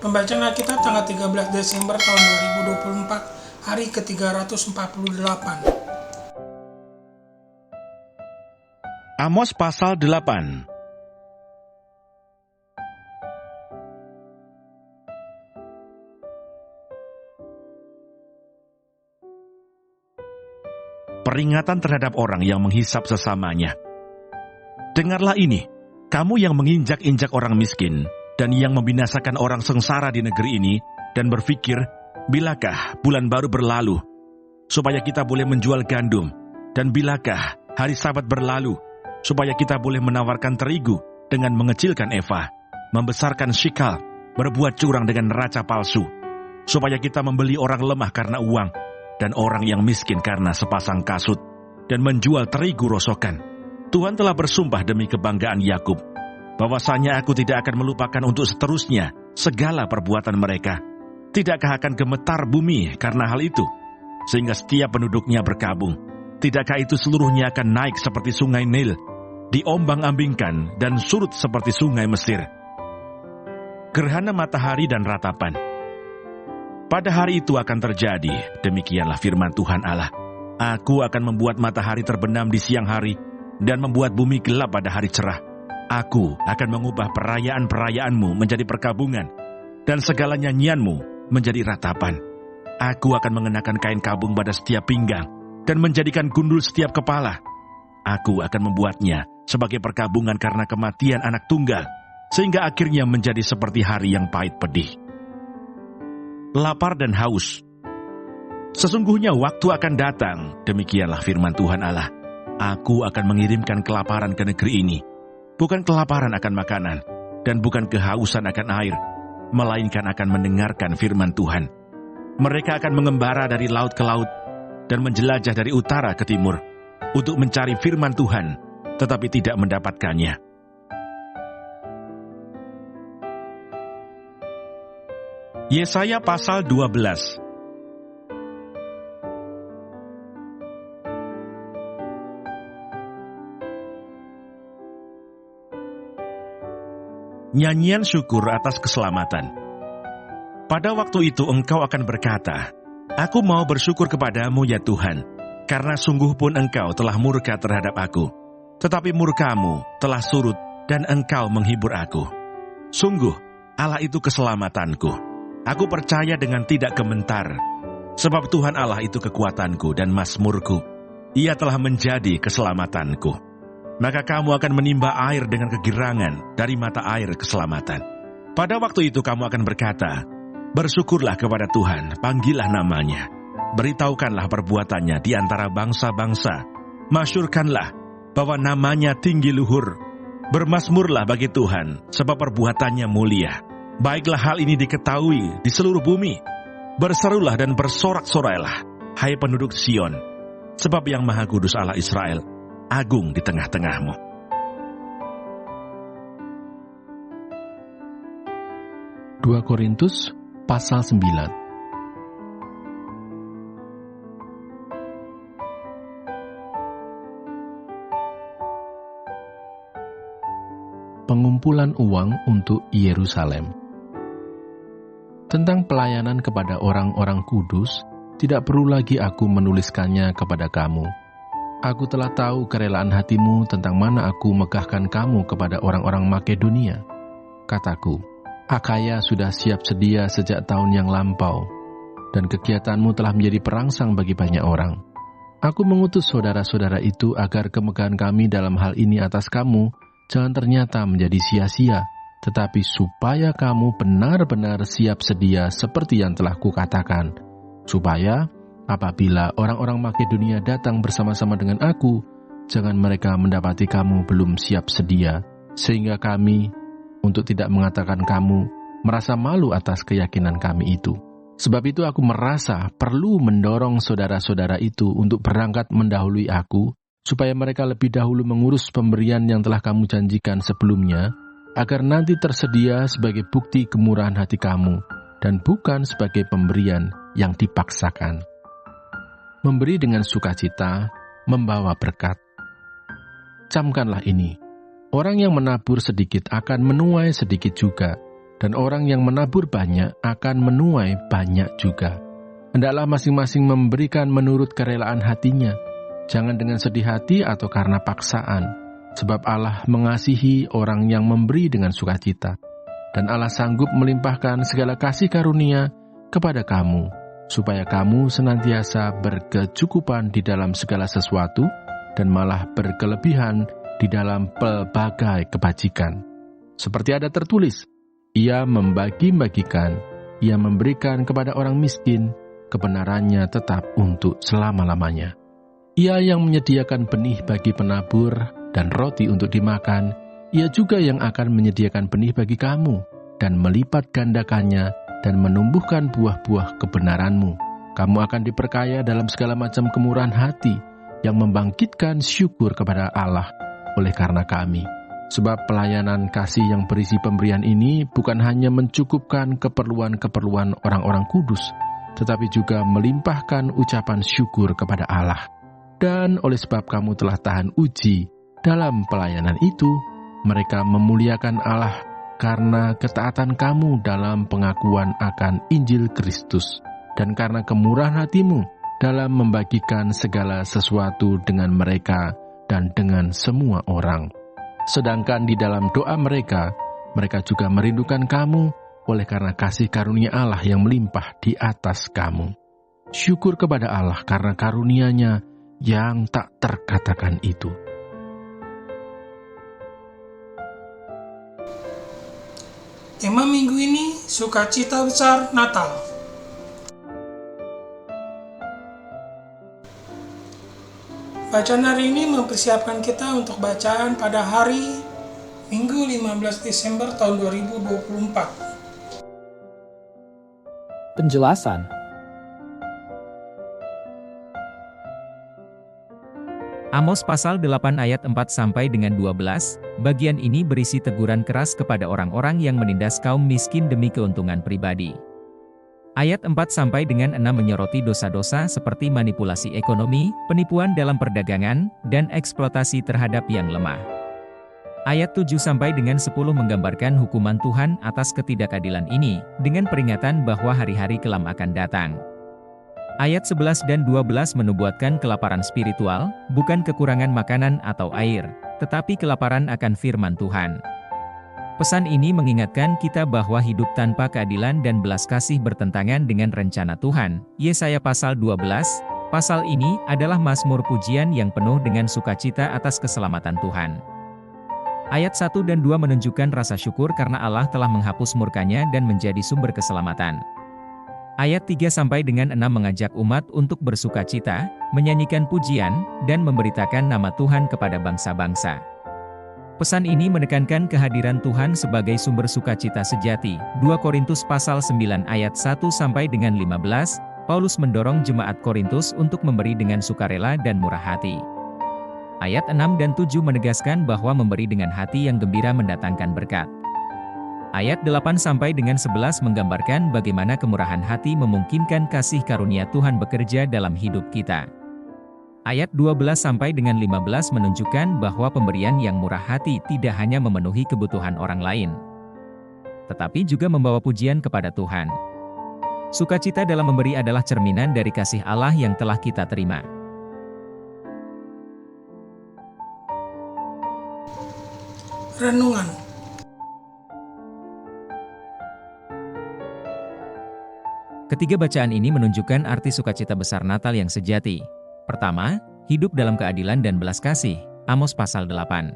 Pembacaan Alkitab tanggal 13 Desember tahun 2024, hari ke-348. Amos pasal 8. Peringatan terhadap orang yang menghisap sesamanya. Dengarlah ini, kamu yang menginjak-injak orang miskin, dan yang membinasakan orang sengsara di negeri ini, dan berpikir, bilakah bulan baru berlalu, supaya kita boleh menjual gandum, dan bilakah hari Sabat berlalu, supaya kita boleh menawarkan terigu dengan mengecilkan eva, membesarkan shikal, berbuat curang dengan neraca palsu, supaya kita membeli orang lemah karena uang, dan orang yang miskin karena sepasang kasut, dan menjual terigu rosokan. Tuhan telah bersumpah demi kebanggaan Yakub, bahwasanya aku tidak akan melupakan untuk seterusnya segala perbuatan mereka. Tidakkah akan gemetar bumi karena hal itu, sehingga setiap penduduknya berkabung? Tidakkah itu seluruhnya akan naik seperti sungai Nil, diombang-ambingkan dan surut seperti sungai Mesir? Gerhana matahari dan ratapan. Pada hari itu akan terjadi, demikianlah firman Tuhan Allah. Aku akan membuat matahari terbenam di siang hari, dan membuat bumi gelap pada hari cerah. Aku akan mengubah perayaan-perayaanmu menjadi perkabungan, dan segala nyanyianmu menjadi ratapan. Aku akan mengenakan kain kabung pada setiap pinggang, dan menjadikan gundul setiap kepala. Aku akan membuatnya sebagai perkabungan karena kematian anak tunggal, sehingga akhirnya menjadi seperti hari yang pahit pedih. Lapar dan haus. Sesungguhnya waktu akan datang, demikianlah firman Tuhan Allah. Aku akan mengirimkan kelaparan ke negeri ini. Bukan kelaparan akan makanan, dan bukan kehausan akan air, melainkan akan mendengarkan firman Tuhan. Mereka akan mengembara dari laut ke laut, dan menjelajah dari utara ke timur, untuk mencari firman Tuhan, tetapi tidak mendapatkannya. Yesaya pasal 12. Nyanyian syukur atas keselamatan. Pada waktu itu engkau akan berkata, aku mau bersyukur kepadamu ya Tuhan, karena sungguh pun engkau telah murka terhadap aku. Tetapi murkamu telah surut dan engkau menghibur aku. Sungguh, Allah itu keselamatanku. Aku percaya dengan tidak gemetar, sebab Tuhan Allah itu kekuatanku dan mazmurku. Ia telah menjadi keselamatanku. Maka kamu akan menimba air dengan kegirangan dari mata air keselamatan. Pada waktu itu kamu akan berkata, bersyukurlah kepada Tuhan, panggillah namanya. Beritahukanlah perbuatannya di antara bangsa-bangsa. Masyurkanlah bahwa namanya tinggi luhur. Bermazmurlah bagi Tuhan, sebab perbuatannya mulia. Baiklah hal ini diketahui di seluruh bumi. Berserulah dan bersorak-sorailah, hai penduduk Sion, sebab yang Maha Kudus Allah Israel agung di tengah-tengahmu. Dua Korintus pasal 9. Pengumpulan uang untuk Yerusalem. Tentang pelayanan kepada orang-orang kudus, tidak perlu lagi aku menuliskannya kepada kamu. Aku telah tahu kerelaan hatimu tentang mana aku megahkan kamu kepada orang-orang Makedonia. Kataku, Akaya sudah siap sedia sejak tahun yang lampau, dan kegiatanmu telah menjadi perangsang bagi banyak orang. Aku mengutus saudara-saudara itu agar kemegahan kami dalam hal ini atas kamu jangan ternyata menjadi sia-sia, tetapi supaya kamu benar-benar siap sedia seperti yang telah kukatakan, supaya apabila orang-orang Makedonia datang bersama-sama dengan aku, jangan mereka mendapati kamu belum siap sedia, sehingga kami, untuk tidak mengatakan kamu, merasa malu atas keyakinan kami itu. Sebab itu aku merasa perlu mendorong saudara-saudara itu untuk berangkat mendahului aku, supaya mereka lebih dahulu mengurus pemberian yang telah kamu janjikan sebelumnya, agar nanti tersedia sebagai bukti kemurahan hati kamu, dan bukan sebagai pemberian yang dipaksakan. Memberi dengan sukacita, membawa berkat. Camkanlah ini, orang yang menabur sedikit akan menuai sedikit juga, dan orang yang menabur banyak akan menuai banyak juga. Hendaklah masing-masing memberikan menurut kerelaan hatinya, jangan dengan sedih hati atau karena paksaan, sebab Allah mengasihi orang yang memberi dengan sukacita. Dan Allah sanggup melimpahkan segala kasih karunia kepada kamu, supaya kamu senantiasa berkecukupan di dalam segala sesuatu, dan malah berkelebihan di dalam pelbagai kebajikan. Seperti ada tertulis, Ia membagi-bagikan, Ia memberikan kepada orang miskin, kebenarannya tetap untuk selama-lamanya. Ia yang menyediakan benih bagi penabur dan roti untuk dimakan, Ia juga yang akan menyediakan benih bagi kamu, dan melipat gandakannya, dan menumbuhkan buah-buah kebenaranmu. Kamu akan diperkaya dalam segala macam kemurahan hati, yang membangkitkan syukur kepada Allah oleh karena kami. Sebab pelayanan kasih yang berisi pemberian ini bukan hanya mencukupkan keperluan-keperluan orang-orang kudus, tetapi juga melimpahkan ucapan syukur kepada Allah. Dan oleh sebab kamu telah tahan uji dalam pelayanan itu, mereka memuliakan Allah karena ketaatan kamu dalam pengakuan akan Injil Kristus, dan karena kemurahan hatimu dalam membagikan segala sesuatu dengan mereka dan dengan semua orang. Sedangkan di dalam doa mereka juga merindukan kamu oleh karena kasih karunia Allah yang melimpah di atas kamu. Syukur kepada Allah karena karunia-Nya yang tak terkatakan itu. Tema minggu ini, sukacita besar Natal. Bacaan hari ini mempersiapkan kita untuk bacaan pada hari Minggu 15 Desember tahun 2024. Penjelasan. Amos pasal 8 ayat 4 sampai dengan 12, bagian ini berisi teguran keras kepada orang-orang yang menindas kaum miskin demi keuntungan pribadi. Ayat 4 sampai dengan 6 menyoroti dosa-dosa seperti manipulasi ekonomi, penipuan dalam perdagangan, dan eksploitasi terhadap yang lemah. Ayat 7 sampai dengan 10 menggambarkan hukuman Tuhan atas ketidakadilan ini, dengan peringatan bahwa hari-hari kelam akan datang. Ayat 11 dan 12 menubuatkan kelaparan spiritual, bukan kekurangan makanan atau air, tetapi kelaparan akan firman Tuhan. Pesan ini mengingatkan kita bahwa hidup tanpa keadilan dan belas kasih bertentangan dengan rencana Tuhan. Yesaya pasal 12, pasal ini adalah mazmur pujian yang penuh dengan sukacita atas keselamatan Tuhan. Ayat 1 dan 2 menunjukkan rasa syukur karena Allah telah menghapus murkanya dan menjadi sumber keselamatan. Ayat 3 sampai dengan 6 mengajak umat untuk bersukacita, menyanyikan pujian, dan memberitakan nama Tuhan kepada bangsa-bangsa. Pesan ini menekankan kehadiran Tuhan sebagai sumber sukacita sejati. 2 Korintus pasal 9 ayat 1 sampai dengan 15, Paulus mendorong jemaat Korintus untuk memberi dengan sukarela dan murah hati. Ayat 6 dan 7 menegaskan bahwa memberi dengan hati yang gembira mendatangkan berkat. Ayat 8 sampai dengan 11 menggambarkan bagaimana kemurahan hati memungkinkan kasih karunia Tuhan bekerja dalam hidup kita. Ayat 12 sampai dengan 15 menunjukkan bahwa pemberian yang murah hati tidak hanya memenuhi kebutuhan orang lain, tetapi juga membawa pujian kepada Tuhan. Sukacita dalam memberi adalah cerminan dari kasih Allah yang telah kita terima. Renungan. Ketiga bacaan ini menunjukkan arti sukacita besar Natal yang sejati. Pertama, hidup dalam keadilan dan belas kasih, Amos pasal 8.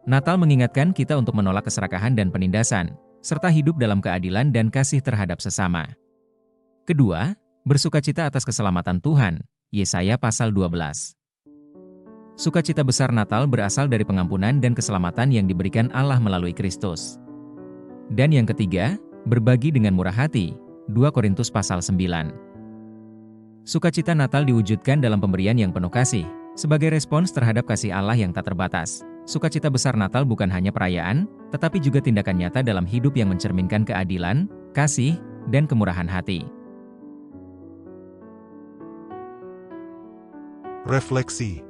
Natal mengingatkan kita untuk menolak keserakahan dan penindasan, serta hidup dalam keadilan dan kasih terhadap sesama. Kedua, bersukacita atas keselamatan Tuhan, Yesaya pasal 12. Sukacita besar Natal berasal dari pengampunan dan keselamatan yang diberikan Allah melalui Kristus. Dan yang ketiga, berbagi dengan murah hati, 2 Korintus pasal 9. Sukacita Natal diwujudkan dalam pemberian yang penuh kasih, sebagai respons terhadap kasih Allah yang tak terbatas. Sukacita besar Natal bukan hanya perayaan, tetapi juga tindakan nyata dalam hidup yang mencerminkan keadilan, kasih, dan kemurahan hati. Refleksi.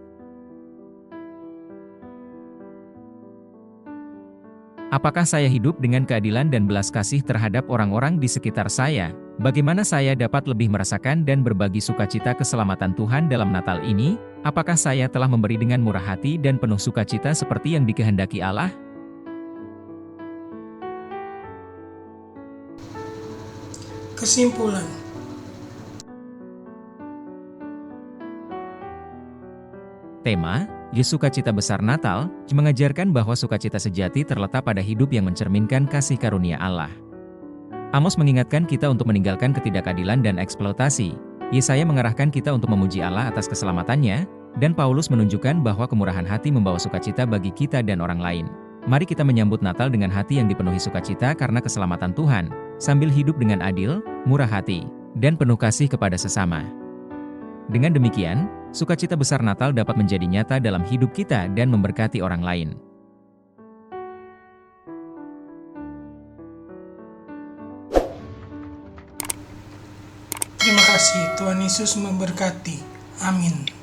Apakah saya hidup dengan keadilan dan belas kasih terhadap orang-orang di sekitar saya? Bagaimana saya dapat lebih merasakan dan berbagi sukacita keselamatan Tuhan dalam Natal ini? Apakah saya telah memberi dengan murah hati dan penuh sukacita seperti yang dikehendaki Allah? Kesimpulan. Tema, Sukacita Besar Natal, mengajarkan bahwa sukacita sejati terletak pada hidup yang mencerminkan kasih karunia Allah. Amos mengingatkan kita untuk meninggalkan ketidakadilan dan eksploitasi. Yesaya mengarahkan kita untuk memuji Allah atas keselamatannya, dan Paulus menunjukkan bahwa kemurahan hati membawa sukacita bagi kita dan orang lain. Mari kita menyambut Natal dengan hati yang dipenuhi sukacita karena keselamatan Tuhan, sambil hidup dengan adil, murah hati, dan penuh kasih kepada sesama. Dengan demikian, sukacita besar Natal dapat menjadi nyata dalam hidup kita dan memberkati orang lain. Terima kasih, Tuhan Yesus memberkati. Amin.